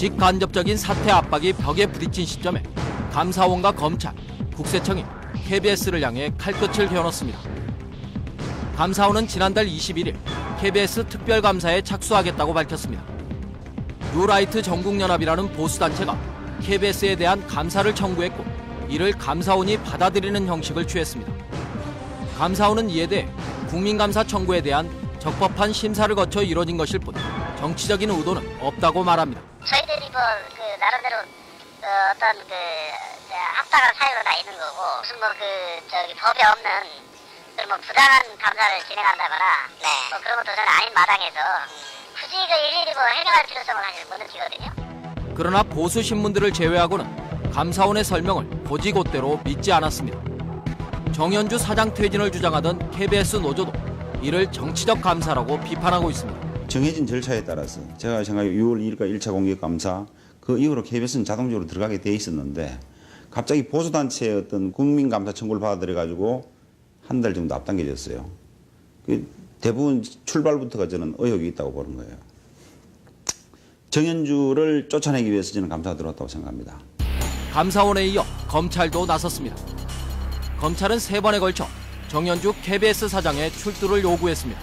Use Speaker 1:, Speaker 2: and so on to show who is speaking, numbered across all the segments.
Speaker 1: 직간접적인 사퇴 압박이 벽에 부딪힌 시점에 감사원과 검찰, 국세청이 KBS를 향해 칼끝을 겨눴습니다. 감사원은 지난달 21일 KBS 특별감사에 착수하겠다고 밝혔습니다. 뉴라이트 전국연합이라는 보수단체가 KBS에 대한 감사를 청구했고 이를 감사원이 받아들이는 형식을 취했습니다. 감사원은 이에 대해 국민감사 청구에 대한 적법한 심사를 거쳐 이뤄진 것일 뿐 정치적인 의도는 없다고 말합니다.
Speaker 2: 저희들이 나름대로 어떤 합당한 사유가 다 있는 거고 무슨 법에 없는 부당한 감사를 진행한다거나 그런 것도 저는 아닌 마당에서 굳이 일일이 해명할 필요성을 사실 못 느끼거든요.
Speaker 1: 그러나 보수 신문들을 제외하고는 감사원의 설명을 곧이곧대로 믿지 않았습니다. 정현주 사장 퇴진을 주장하던 KBS 노조도 이를 정치적 감사라고 비판하고 있습니다.
Speaker 3: 정해진 절차에 따라서 제가 생각해 6월 2일까 1차 공개 감사 그 이후로 KBS는 자동적으로 들어가게 돼 있었는데 갑자기 보수단체의 어떤 국민감사 청구를 받아들여가지고 한 달 정도 앞당겨졌어요. 대부분 출발부터가 저는 의혹이 있다고 보는 거예요. 정현주를 쫓아내기 위해서 저는 감사가 들어왔다고 생각합니다.
Speaker 1: 감사원에 이어 검찰도 나섰습니다. 검찰은 3번에 걸쳐 정현주 KBS 사장의 출두를 요구했습니다.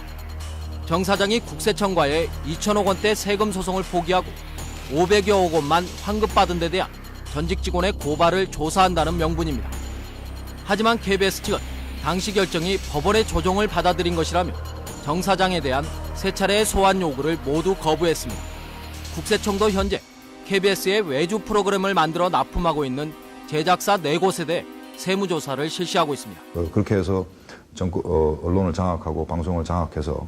Speaker 1: 정 사장이 국세청과의 2천억 원대 세금 소송을 포기하고 500여억 원만 환급받은 데 대한 전직 직원의 고발을 조사한다는 명분입니다. 하지만 KBS 측은 당시 결정이 법원의 조정을 받아들인 것이라며 정 사장에 대한 3차례의 소환 요구를 모두 거부했습니다. 국세청도 현재 KBS의 외주 프로그램을 만들어 납품하고 있는 제작사 4곳에 대해 세무조사를 실시하고 있습니다.
Speaker 4: 그렇게 해서 언론을 장악하고 방송을 장악해서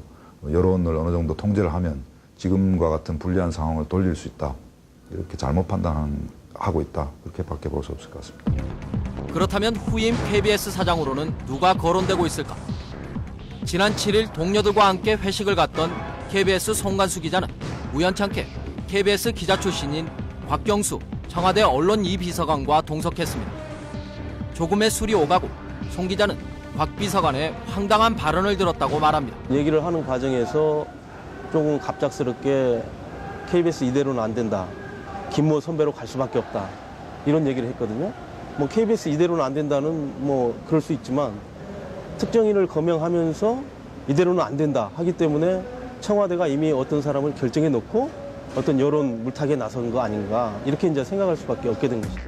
Speaker 4: 여론을 어느 정도 통제를 하면 지금과 같은 불리한 상황을 돌릴 수 있다. 이렇게 잘못 판단하고 있다. 그렇게밖에 볼 수 없을 것 같습니다.
Speaker 1: 그렇다면 후임 KBS 사장으로는 누가 거론되고 있을까? 지난 7일 동료들과 함께 회식을 갔던 KBS 송관수 기자는 우연찮게 KBS 기자 출신인 곽경수 청와대 언론 2비서관과 동석했습니다. 조금의 술이 오가고 송 기자는 곽 비서관의 황당한 발언을 들었다고 말합니다.
Speaker 5: 얘기를 하는 과정에서 조금 갑작스럽게 KBS 이대로는 안 된다. 김모 선배로 갈 수밖에 없다. 이런 얘기를 했거든요. KBS 이대로는 안 된다는 그럴 수 있지만 특정인을 거명하면서 이대로는 안 된다 하기 때문에 청와대가 이미 어떤 사람을 결정해 놓고 어떤 여론 물타기에 나선 거 아닌가 이렇게 이제 생각할 수밖에 없게 된 것이죠.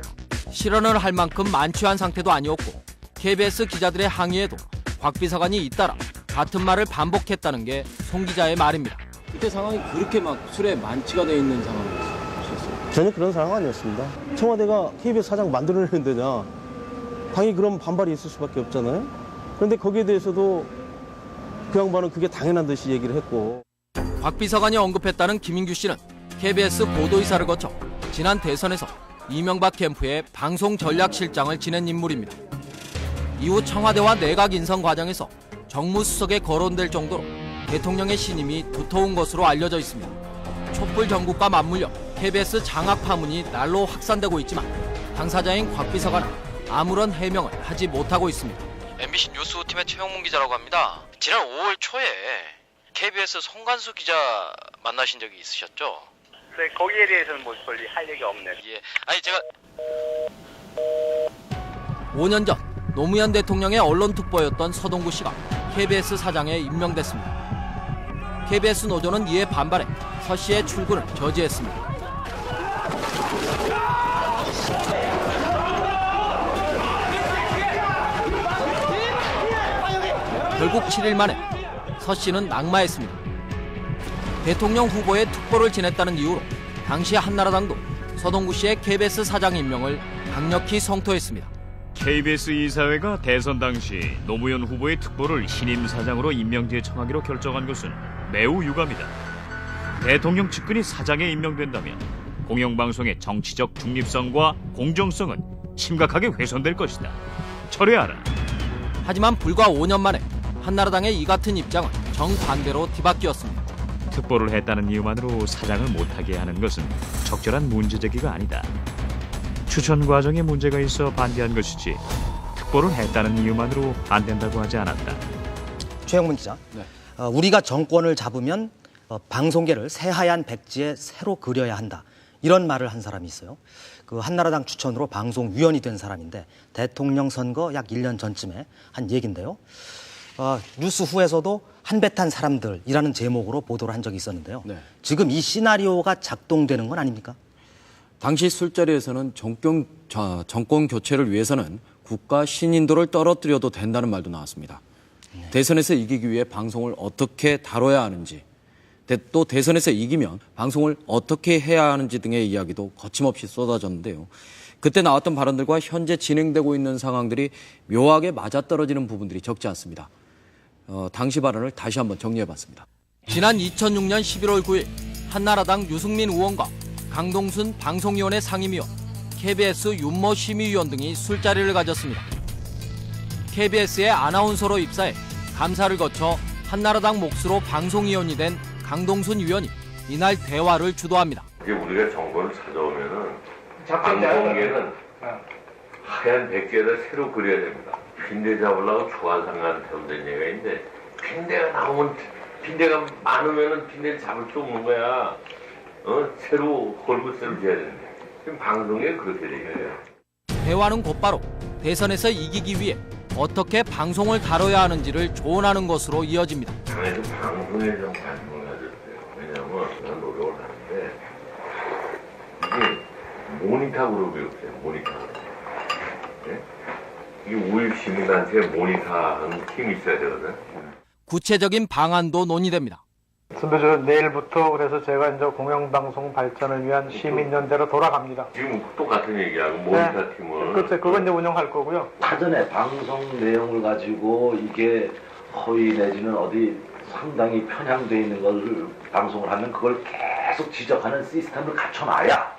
Speaker 1: 실언을 할 만큼 만취한 상태도 아니었고 KBS 기자들의 항의에도 곽 비서관이 잇따라 같은 말을 반복했다는 게 송 기자의 말입니다.
Speaker 6: 그때 상황이 그렇게 술에 만취가 돼 있는 상황이었어요?
Speaker 5: 전혀 그런 상황 아니었습니다. 청와대가 KBS 사장 만들어내는 데냐 당연히 그런 반발이 있을 수밖에 없잖아요. 그런데 거기에 대해서도 그 양반은 그게 당연한 듯이 얘기를 했고.
Speaker 1: 곽 비서관이 언급했다는 김인규 씨는 KBS 보도이사를 거쳐 지난 대선에서 이명박 캠프의 방송 전략실장을 지낸 인물입니다. 이후 청와대와 내각 인선 과정에서 정무수석에 거론될 정도로 대통령의 신임이 두터운 것으로 알려져 있습니다. 촛불 정국과 맞물려 KBS 장악 파문이 날로 확산되고 있지만 당사자인 곽 비서관은 아무런 해명을 하지 못하고 있습니다.
Speaker 7: MBC 뉴스팀의 최영문 기자라고 합니다. 지난 5월 초에 KBS 송관수 기자 만나신 적이 있으셨죠?
Speaker 8: 네, 거기에 대해서는 별로 할 얘기가 없네요.
Speaker 7: 예, 아니 제가
Speaker 1: 5년 전 노무현 대통령의 언론특보였던 서동구 씨가 KBS 사장에 임명됐습니다. KBS 노조는 이에 반발해 서 씨의 출근을 저지했습니다. 결국 7일 만에 서 씨는 낙마했습니다. 대통령 후보의 특보를 지냈다는 이유로 당시 한나라당도 서동구 씨의 KBS 사장 임명을 강력히 성토했습니다.
Speaker 9: KBS 이사회가 대선 당시 노무현 후보의 특보를 신임 사장으로 임명제 청하기로 결정한 것은 매우 유감이다. 대통령 측근이 사장에 임명된다면 공영방송의 정치적 중립성과 공정성은 심각하게 훼손될 것이다. 철회하라.
Speaker 1: 하지만 불과 5년 만에 한나라당의 이 같은 입장은 정반대로 뒤바뀌었습니다.
Speaker 9: 특보를 했다는 이유만으로 사장을 못하게 하는 것은 적절한 문제제기가 아니다. 추천 과정에 문제가 있어 반대한 것이지 특보를 했다는 이유만으로 안 된다고 하지 않았다.
Speaker 10: 최영문 기자, 우리가 정권을 잡으면 방송계를 새하얀 백지에 새로 그려야 한다. 이런 말을 한 사람이 있어요. 그 한나라당 추천으로 방송위원이 된 사람인데 대통령 선거 약 1년 전쯤에 한 얘긴데요. 뉴스 후에서도 한배 탄 사람들이라는 제목으로 보도를 한 적이 있었는데요.
Speaker 6: 네.
Speaker 10: 지금 이 시나리오가 작동되는 건 아닙니까?
Speaker 6: 당시 술자리에서는 정권 교체를 위해서는 국가 신인도를 떨어뜨려도 된다는 말도 나왔습니다. 대선에서 이기기 위해 방송을 어떻게 다뤄야 하는지, 또 대선에서 이기면 방송을 어떻게 해야 하는지 등의 이야기도 거침없이 쏟아졌는데요. 그때 나왔던 발언들과 현재 진행되고 있는 상황들이 묘하게 맞아떨어지는 부분들이 적지 않습니다. 당시 발언을 다시 한번 정리해봤습니다.
Speaker 1: 지난 2006년 11월 9일 한나라당 유승민 의원과 강동순 방송위원회 상임위원, KBS 윤모 심의위원 등이 술자리를 가졌습니다. KBS의 아나운서로 입사해 감사를 거쳐 한나라당 몫으로 방송위원이 된 강동순 위원이 이날 대화를 주도합니다.
Speaker 11: 이제 우리가 정권을 찾아오면은 방송계는 하얀 백계를 새로 그려야 됩니다. 빈대 잡으려고 초간상간 태운다는 얘기가 있는데 빈대가 나오면 빈대가 많으면은 빈대를 잡을 수 없는 거야. 새로 헐굿새로 줘야 되는데 지금 방송에 그렇게 되어요.
Speaker 1: 대화는 곧바로 대선에서 이기기 위해 어떻게 방송을 다뤄야 하는지를 조언하는 것으로 이어집니다.
Speaker 11: 당에서 방송에 좀 관심을 가졌어요. 왜냐하면 제가 노력을 하는데 이게 모니터 그룹이 없어요. 모니터 그룹. 네? 이게 우익 시민단체에 모니터하는 팀이 있어야 되거든.
Speaker 1: 구체적인 방안도 논의됩니다.
Speaker 12: 선배, 저 내일부터 그래서 제가 이제 공영방송 발전을 위한 시민연대로 돌아갑니다.
Speaker 11: 지금 똑같은 얘기하고 모니터 팀을.
Speaker 12: 그렇죠. 그건 이제 운영할 거고요.
Speaker 13: 사전에 방송 내용을 가지고 이게 허위 내지는 어디 상당히 편향되어 있는 것을 방송을 하면 그걸 계속 지적하는 시스템을 갖춰놔야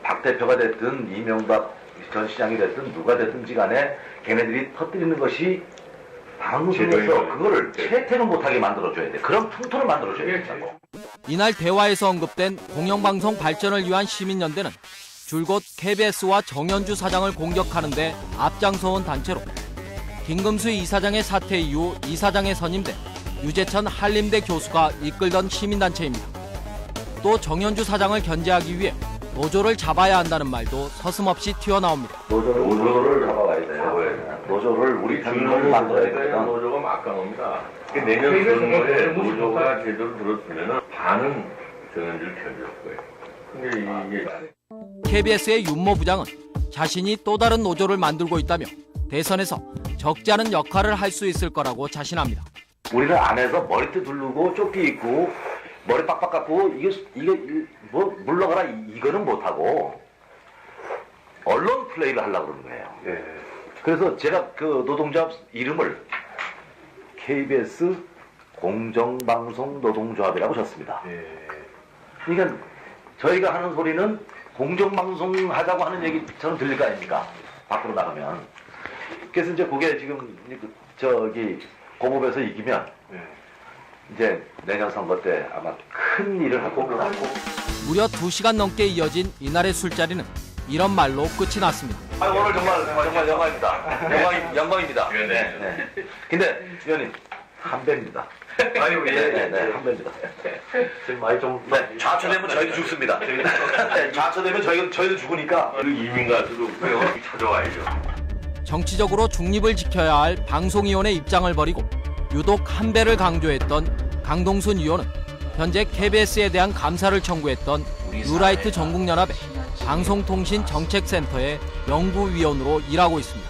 Speaker 13: 박 대표가 됐든 이명박 전 시장이 됐든 누가 됐든지 간에 걔네들이 터뜨리는 것이 방송에서 그거를 채택을 못하게 만들어줘야 돼. 그런 풍토를 만들어줘야 된다고.
Speaker 1: 이날 대화에서 언급된 공영방송 발전을 위한 시민연대는 줄곧 KBS와 정연주 사장을 공격하는 데 앞장서온 단체로 김금수 이사장의 사퇴 이후 이사장에 선임된 유재천 한림대 교수가 이끌던 시민단체입니다. 또 정연주 사장을 견제하기 위해 노조를 잡아야 한다는 말도 서슴없이 튀어나옵니다.
Speaker 13: 노조를 잡아가야 돼요. 노조를 우리 당으로 만들어야 돼요.
Speaker 11: 노조가 막강합니다. 내년 선거에 노조가 제대로 들었으면 반은 정연주를 견제할 거예요. 근데 이게
Speaker 1: KBS의 윤모 부장은 자신이 또 다른 노조를 만들고 있다며 대선에서 적지 않은 역할을 할 수 있을 거라고 자신합니다.
Speaker 13: 우리는 안에서 머리띠 두르고 조끼 입고 머리 빡빡 깎고 이게 뭐 물러가라 이거는 못하고 언론 플레이를 하려고 그러는 거예요. 네. 그래서 제가 그 노동조합 이름을 KBS 공정방송 노동조합이라고 졌습니다. 네. 그러니까 저희가 하는 소리는 공정방송 하자고 하는 얘기처럼 들릴 거 아닙니까? 밖으로 나가면. 그래서 이제 그게 지금 저기 공업에서 이기면 이제 내년 선거 때 아마 큰 일을 하고
Speaker 1: 무려 2시간 넘게 이어진 이날의 술자리는 이런 말로 끝이 났습니다.
Speaker 13: 오늘 정말 영광입니다. 영광입니다. 네. 근데 위원님 한 배입니다. 아유 네, 한 배입니다. 지금 많이 좀 좌초되면 저희도 죽습니다. 좌초되면 저희도 죽으니까
Speaker 11: 이민 가서도 찾아와야죠.
Speaker 1: 정치적으로 중립을 지켜야 할 방송위원회 입장을 버리고 유독 한배를 강조했던 강동순 의원은 현재 KBS에 대한 감사를 청구했던 뉴라이트 전국연합의 방송통신정책센터의 연구위원으로 일하고 있습니다.